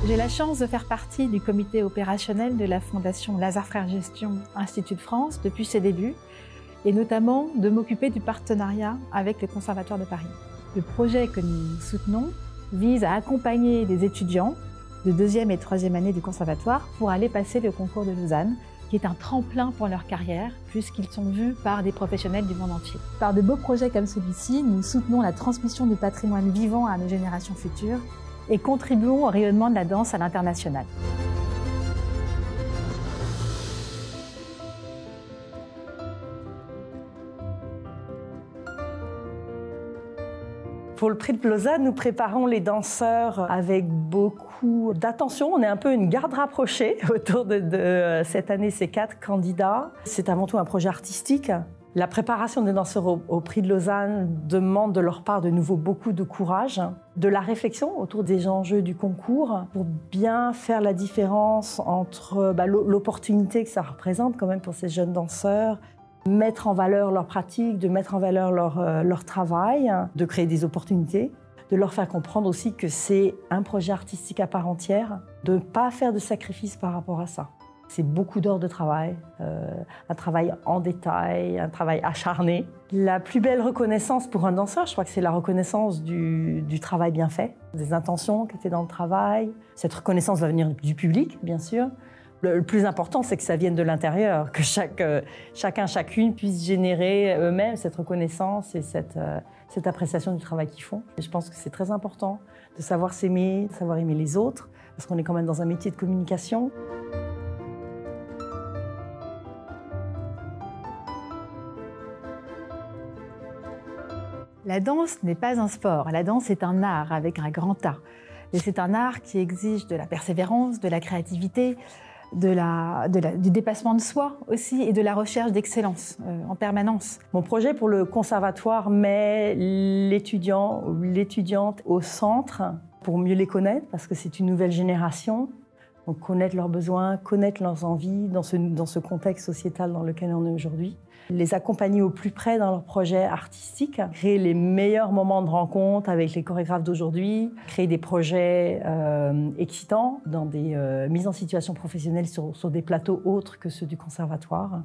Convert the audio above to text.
J'ai la chance de faire partie du comité opérationnel de la Fondation Lazare Frères Gestion Institut de France depuis ses débuts et notamment de m'occuper du partenariat avec le Conservatoire de Paris. Le projet que nous soutenons vise à accompagner des étudiants de deuxième et troisième année du Conservatoire pour aller passer le concours de Lausanne, qui est un tremplin pour leur carrière, puisqu'ils sont vus par des professionnels du monde entier. Par de beaux projets comme celui-ci, nous soutenons la transmission du patrimoine vivant à nos générations futures et contribuons au rayonnement de la danse à l'international. Pour le prix de Lausanne, nous préparons les danseurs avec beaucoup d'attention. On est un peu une garde rapprochée autour de cette année, ces 4 candidats. C'est avant tout un projet artistique. La préparation des danseurs au prix de Lausanne demande de leur part de nouveau beaucoup de courage, de la réflexion autour des enjeux du concours pour bien faire la différence entre l'opportunité que ça représente quand même pour ces jeunes danseurs, mettre en valeur leur pratique, de mettre en valeur leur travail, de créer des opportunités, de leur faire comprendre aussi que c'est un projet artistique à part entière, de ne pas faire de sacrifices par rapport à ça. C'est beaucoup d'heures de travail, un travail en détail, un travail acharné. La plus belle reconnaissance pour un danseur, je crois que c'est la reconnaissance du travail bien fait, des intentions qui étaient dans le travail. Cette reconnaissance va venir du public, bien sûr. Le plus important, c'est que ça vienne de l'intérieur, que chacun, chacune puisse générer eux-mêmes cette reconnaissance et cette appréciation du travail qu'ils font. Et je pense que c'est très important de savoir s'aimer, de savoir aimer les autres, parce qu'on est quand même dans un métier de communication. La danse n'est pas un sport, la danse est un art avec un grand A. Et c'est un art qui exige de la persévérance, de la créativité, du dépassement de soi aussi et de la recherche d'excellence en permanence. Mon projet pour le conservatoire met l'étudiant ou l'étudiante au centre pour mieux les connaître parce que c'est une nouvelle génération. Donc connaître leurs besoins, connaître leurs envies dans ce contexte sociétal dans lequel on est aujourd'hui. Les accompagner au plus près dans leurs projets artistiques, créer les meilleurs moments de rencontre avec les chorégraphes d'aujourd'hui, créer des projets excitants dans des mises en situation professionnelles sur des plateaux autres que ceux du conservatoire.